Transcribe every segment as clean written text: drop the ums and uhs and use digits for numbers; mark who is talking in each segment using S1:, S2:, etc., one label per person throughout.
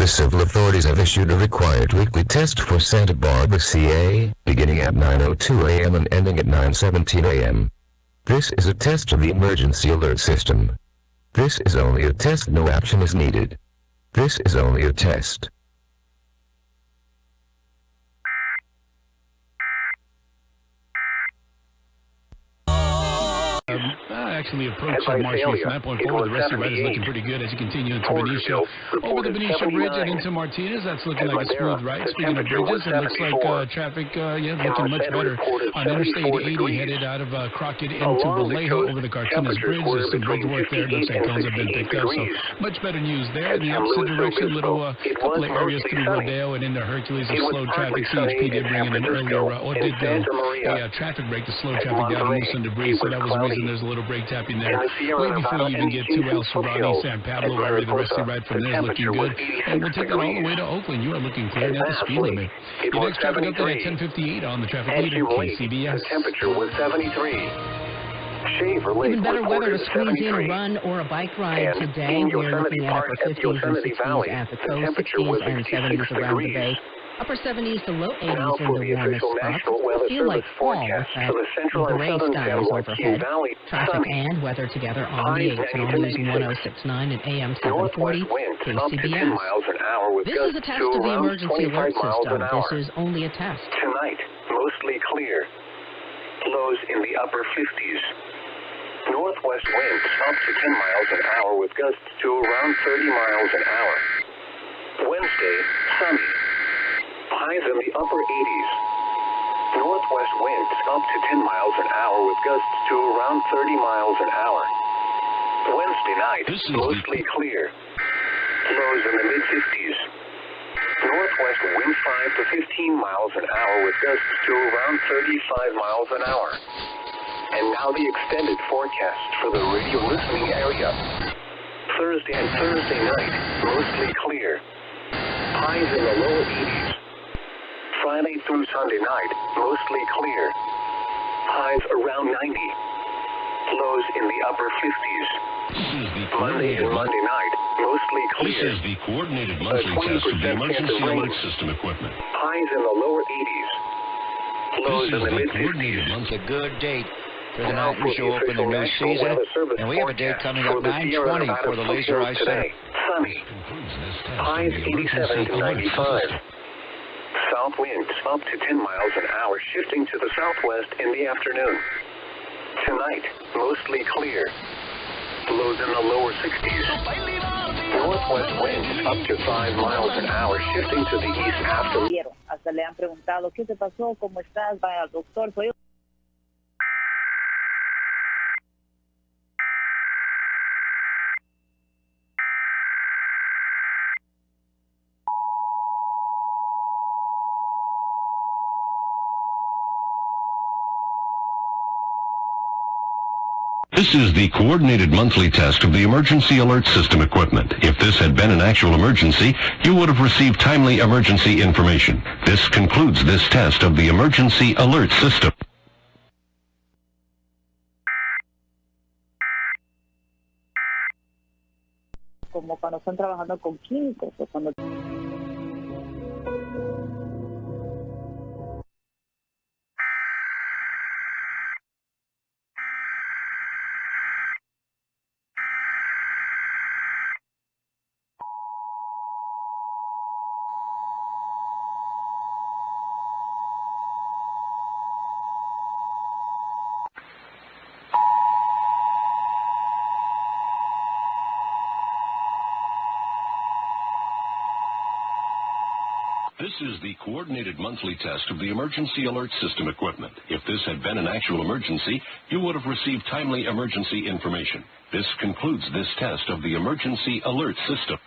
S1: the civil authorities have issued a required weekly test for Santa Barbara, CA, beginning at 9:02 a.m. and ending at 9:17 a.m. This is a test of the emergency alert system. This is only a test, no action is needed. This is only a test.
S2: Actually approach Marshall from that point forward. The rest of the ride is looking pretty good as you continue into Benicia. Over the Benicia Bridge and into Martinez, that's looking like a smooth ride. Speaking of bridges, it looks like traffic looking much better on Interstate 80 headed out of Crockett into Vallejo over the Carquinez Bridge. There's some bridge work there. It looks like cones have been picked up, so much better news there. In the opposite direction, couple of areas through Rodeo and into Hercules of slow traffic. CHP did bring in an earlier, a traffic break to slow traffic down and loosen debris, so that was the reason there's a little brake tapping there. Way before you even get to El Serrano, San Pablo area, the rest of the ride from there is looking good. And we'll take it all the way to Oakland. You are looking clear at the speed limit. Your next traffic update at 10:58 on the traffic leader, KCBS.
S3: The temperature was 73.
S4: Even better weather to squeeze in a run or a bike ride today. We're looking at upper 50s and 60s at the coast, 60s and 70s around the bay. Upper 70s to low 80s in the warmest spots. Feel like fall with that gray skies overhead. Traffic and weather together on the 8th and on News 1069 and AM 740 KCBS. This is a test of the emergency alert system. This is only a test.
S3: Tonight, mostly clear. Lows in the upper 50s. Northwest winds up to 10 miles an hour with gusts to around 30 miles an hour. Wednesday, sunny. Highs in the upper 80s. Northwest winds up to 10 miles an hour with gusts to around 30 miles an hour. Wednesday night, mostly clear. Lows in the mid-50s. Northwest winds 5 to 15 miles an hour with gusts to around 35 miles an hour. And now the extended forecast for the radio listening area. Thursday and Thursday night, mostly clear. Highs in the lower 80s. Friday through Sunday night, mostly clear. Highs around 90. Lows in the upper 50s. Monday and Monday night, mostly clear.
S5: This is the coordinated monthly test of the emergency alert system equipment.
S3: Highs in the lower 80s. Lows in the mid-50s.
S6: It's a good date for the Mountain Show open the new season. And we have a date coming up 9/20 for the Laser Eye Center.
S3: Sunny. Highs 87 to 95. South winds up to 10 miles an hour, shifting to the southwest in the afternoon. Tonight, mostly clear. Lows in the lower 60s. Northwest winds up to 5 miles an hour, shifting to the east after.
S7: Hasta le han preguntado, ¿qué te pasó? ¿Cómo estás? Vaya al doctor.
S5: This is the coordinated monthly test of the emergency alert system equipment. If this had been an actual emergency, you would have received timely emergency information. This concludes this test of the emergency alert system.
S7: Como cuando están trabajando con químicos o cuando...
S5: This is the coordinated monthly test of the emergency alert system equipment. If this had been an actual emergency, you would have received timely emergency information. This concludes this test of the emergency alert system.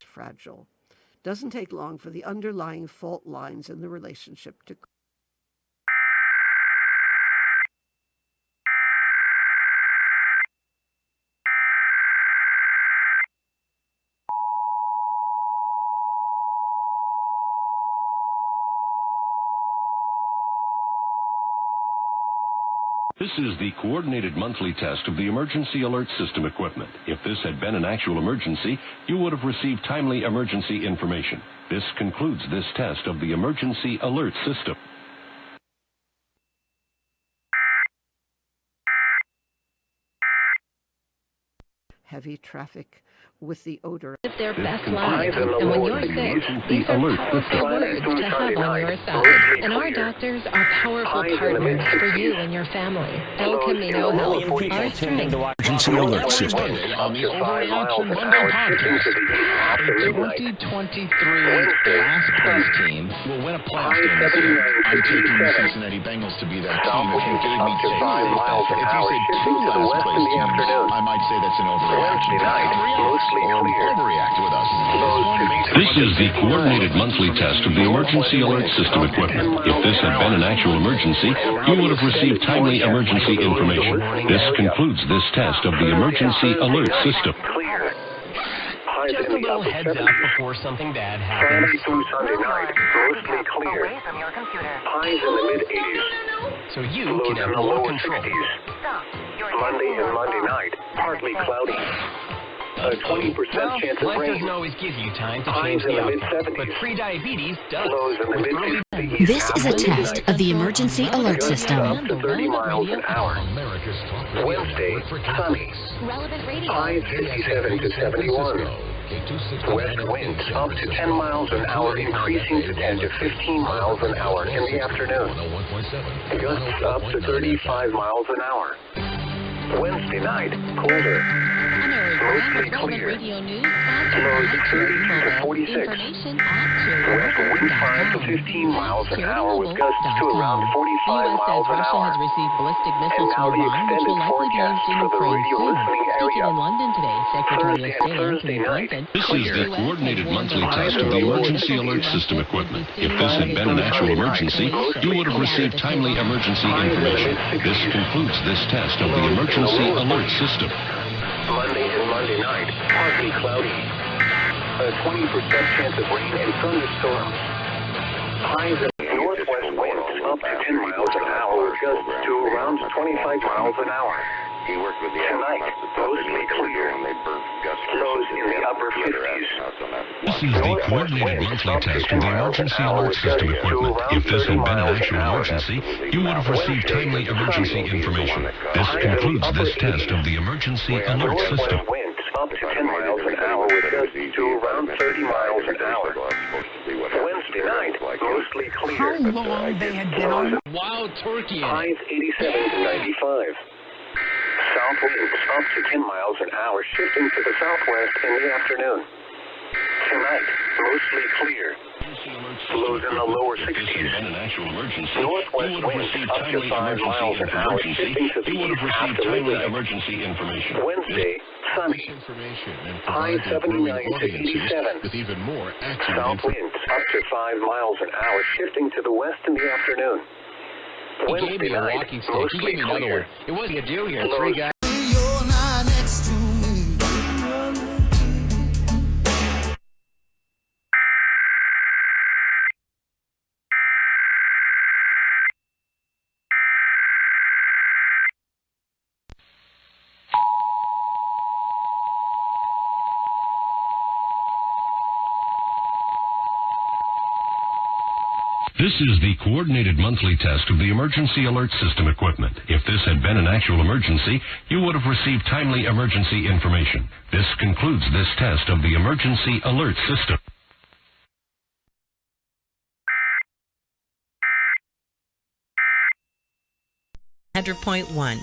S8: Fragile. Doesn't take long for the underlying fault lines in the relationship to
S5: This is the coordinated monthly test of the emergency alert system equipment. If this had been an actual emergency, you would have received timely emergency information. This concludes this test of the emergency alert system.
S8: Heavy traffic with the odor.
S4: Their best lives. And when you're sick, these are powerful words to have on your side. And our doctors are powerful partners for you and your family. El Camino Health. Our strength.
S9: Emergency alert system.
S2: On the Overreaction Monday podcast, a 2023 last place team will win a playoff game this year. I'm taking the Cincinnati Bengals to be that team. If you're giving me tips, if you said two last place teams, I might say that's an overreaction. Overreact with us.
S5: This is the coordinated monthly test of the emergency alert system equipment. If this had been an actual emergency, you would have received timely emergency information. This concludes this test of the emergency alert system.
S10: Just a little heads up before something bad happens.
S3: Friday through Sunday night, mostly clear. Highs in the mid-80s.
S10: So you can have more control.
S3: Monday and Monday night, partly cloudy. A 20% chance of
S10: life
S3: rain.
S10: doesn't always give you time to change the outcome, but pre-diabetes does.
S3: Lows in the mid-50s.
S11: This is a test of the emergency alert system.
S3: Up to 30 miles an hour. Wednesday, sunny. Highs 57 to 71. West winds up to 10 miles an hour, increasing to 10 to 15 miles an hour in the afternoon. Gusts up to 35 miles an hour. Wednesday night, colder. Mostly clear. Lows 32 to 46. West wind 5 to 15 miles an hour with gusts to around 45 miles an hour. And now the extended forecast for the radio listening area. Thursday and Thursday night.
S5: This is the coordinated monthly test of the emergency alert system equipment. If this had been an actual emergency, you would have received timely emergency information. This concludes this test of the emergency alert system.
S3: Monday and Monday night, partly cloudy. A 20% chance of rain and thunderstorms. Highs in northwest winds up to 10 miles an hour with gusts to around 25 miles an hour. Tonight, mostly clear. Lows in the upper 50s.
S5: This is the coordinated monthly test of the emergency alert system equipment. If this had been an actual emergency, you would have received timely emergency information. This concludes this test of the emergency alert system.
S3: Winds up to 10 miles an hour with gusts to around 30 miles an hour. Wednesday night, mostly clear.
S8: How long they had been on?
S2: Wild turkey.
S3: Highs 87 to 95. South winds up to 10 miles an hour, shifting to the southwest in the afternoon. Tonight, mostly clear. Lows in the lower 60s. Northwest winds up to 5 miles an hour, shifting to the east after midnight. Wednesday, sunny. High 79 to 87.
S2: With even more accurate
S3: South winds up to 5 miles an hour, shifting to the west in the afternoon. Wednesday night, mostly clear.
S6: It wasn't a deal here. Three guys.
S5: This is the coordinated monthly test of the emergency alert system equipment. If this had been an actual emergency, you would have received timely emergency information. This concludes this test of the emergency alert system.
S11: 100.1.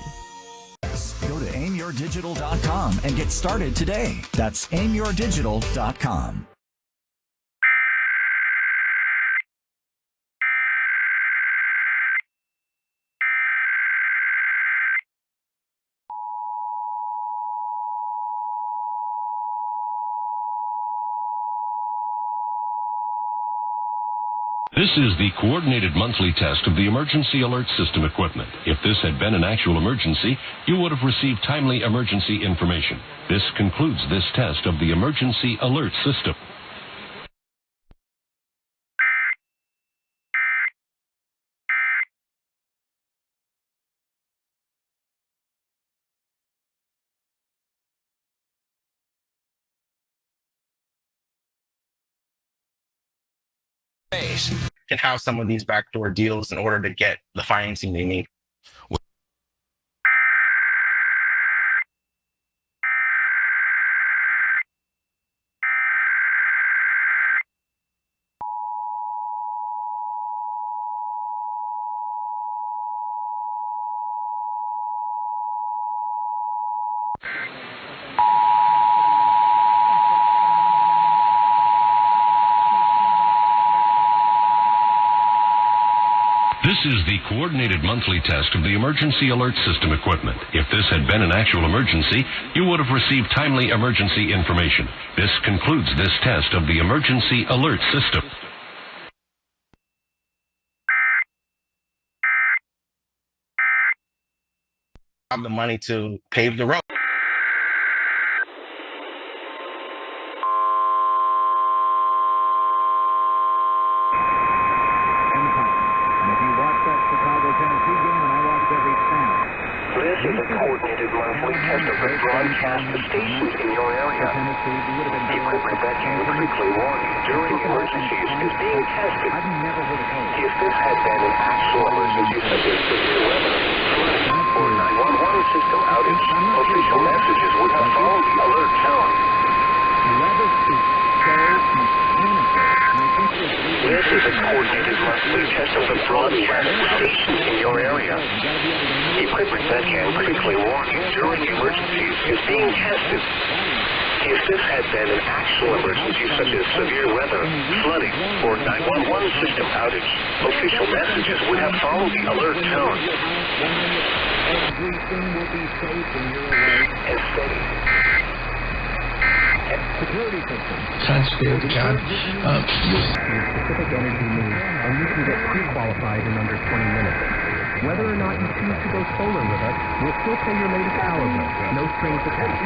S9: Go to aimyourdigital.com and get started today. That's aimyourdigital.com.
S5: This is the coordinated monthly test of the emergency alert system equipment. If this had been an actual emergency, you would have received timely emergency information. This concludes this test of the emergency alert system.
S12: Can have some of these backdoor deals in order to get the financing they need.
S5: This is the coordinated monthly test of the emergency alert system equipment. If this had been an actual emergency, you would have received timely emergency information. This concludes this test of the emergency alert system.
S12: Have the money to pave the road.
S3: This is a coordinated monthly test of the broadcast stations in your area. The equipment that can quickly warn you during emergencies is being tested. If this had been an actual emergency such as severe weather, flooding, or 911 system outage, official messages would have followed the alert tone. This is a coordinated monthly test of the broadcast stations in your area. The equipment that can quickly warn you during emergencies is being tested. If this had been an actual emergency such as severe weather, flooding, or 911 system outage, official messages would have followed the alert tone.
S13: Everything will be safe when you're away.
S3: And steady.
S13: Security system.
S2: That's good, John.
S13: Specific energy needs, and you can get pre-qualified in under 20 minutes. Whether or not you choose to go solar with us, we'll still pay your latest power bill, no strings attached.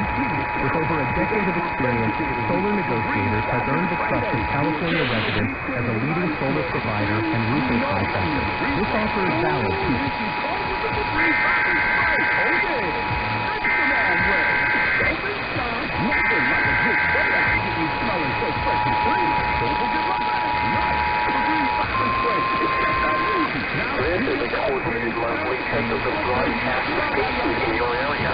S13: With over a decade of experience, Solar Negotiators has earned the trust of California residents as a leading solar provider and roofing contractor. This offer is valid too.
S3: This is a coordinated monthly test of the broadcast stations in your area.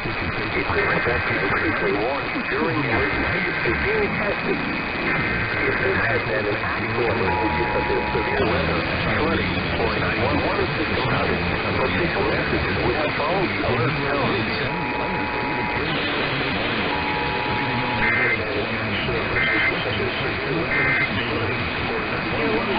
S3: The equipment that can quickly warn you during emergencies is being tested. If this had been an actual emergency such as severe weather, flooding, or 911 system outage, official messages would have followed the alert tone.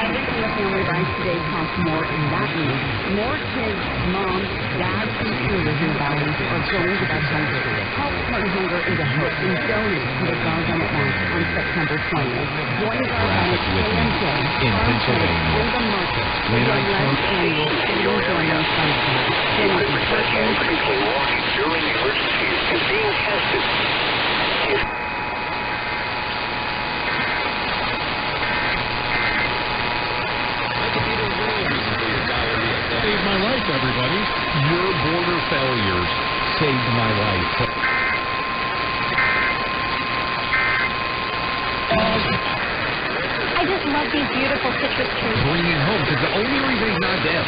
S14: Everything the family buys today costs more, and that means more kids, moms, dads, and seniors in the valley are going without hunger. Help Turn Hunger into Hope and donate to the Gaza March on September 20th. Join us on
S15: in Pennsylvania.
S14: In the market,
S15: When I
S14: last annual Children's Donation Fund.
S3: Equipment that can quickly warn you during emergencies is being tested.
S15: Saved my life, everybody. Your border failures saved my life.
S14: I just love these beautiful citrus trees.
S15: Bring it home, because the only reason he's not dead.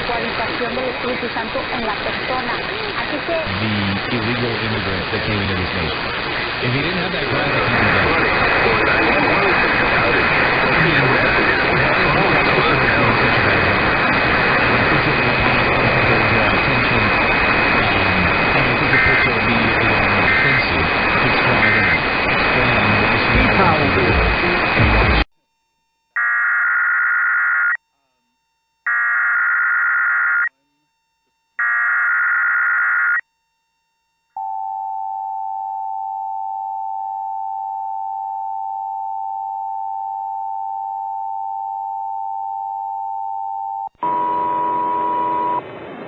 S14: Cualización del Espíritu Santo en la persona. Así que
S15: The illegal immigrants that came into this nation. If he didn't have that grass, he'd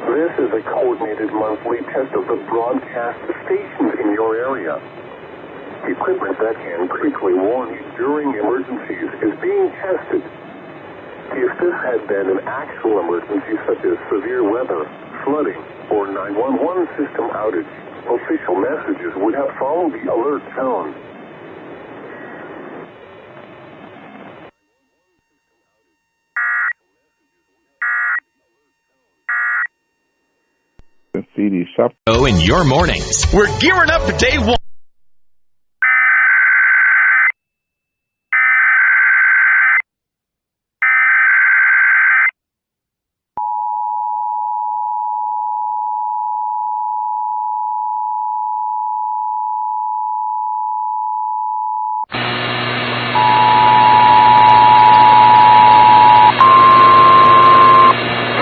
S3: This is a coordinated monthly test of the broadcast stations in your area. The equipment that can quickly warn you during emergencies is being tested. If this had been an actual emergency such as severe weather, flooding, or 911 system outage, official messages would have followed the alert tone.
S16: Speedy Shop.
S17: In your mornings, we're gearing up for day one.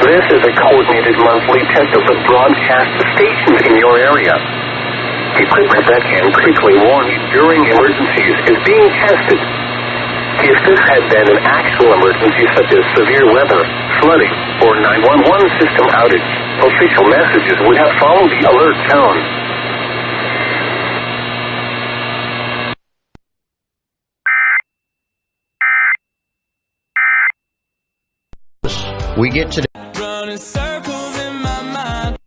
S3: This is a coordinated monthly test of the broadcast stations in your area. Equipment that can quickly warn you during emergencies is being tested. If this had been an actual emergency such as severe weather, flooding, or 911 system outage, official messages would have followed the alert tone.
S6: We get to the
S18: running circles in my mind.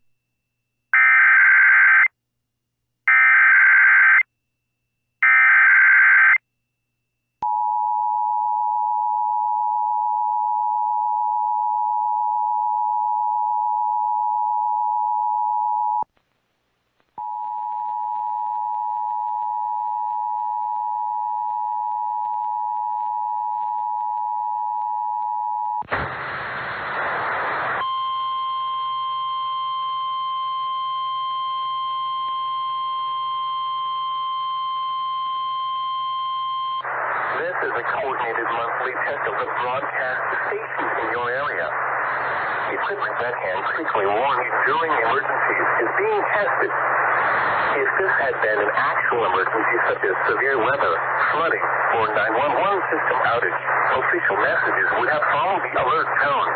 S3: This is a coordinated monthly test of the broadcast stations in your area. Equipment that can quickly warn you during emergencies is being tested. If this had been an actual emergency such as severe weather, flooding, or 911 system outage, official messages would have followed the alert tone.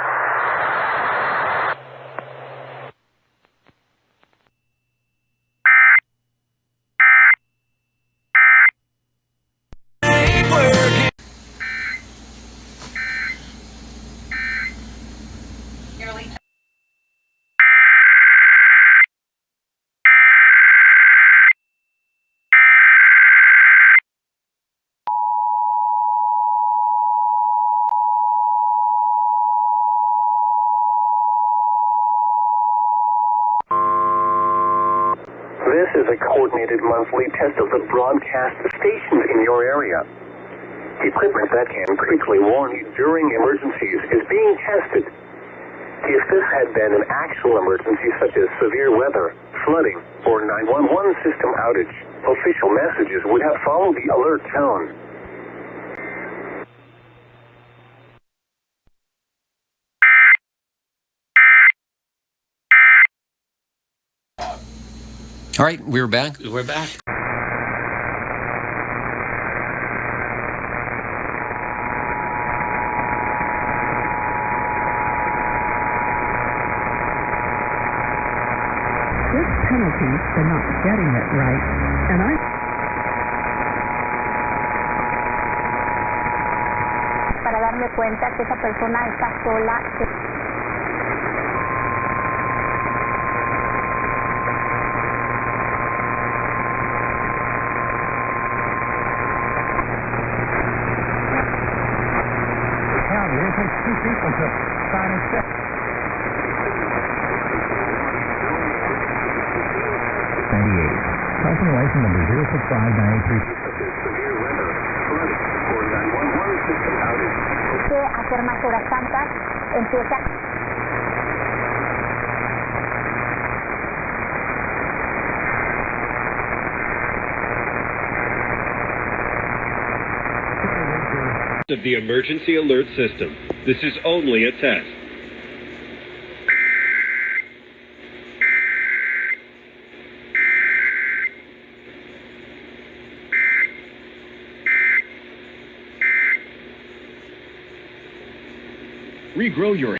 S3: This is a coordinated monthly test of the broadcast stations in your area. Equipment that can quickly warn you during emergencies is being tested. If this had been an actual emergency such as severe weather, flooding, or 911 system outage, official messages would have followed the alert tone.
S19: All right, we're back.
S10: We're back.
S20: This penalty for not getting it right, and
S21: para darme cuenta que esa persona está sola.
S13: It takes two people to sign and check. 98. Parking license number 065983.
S21: Que hacer más horas santas empieza.
S22: Of the emergency alert system. This is only a test.
S15: Regrow your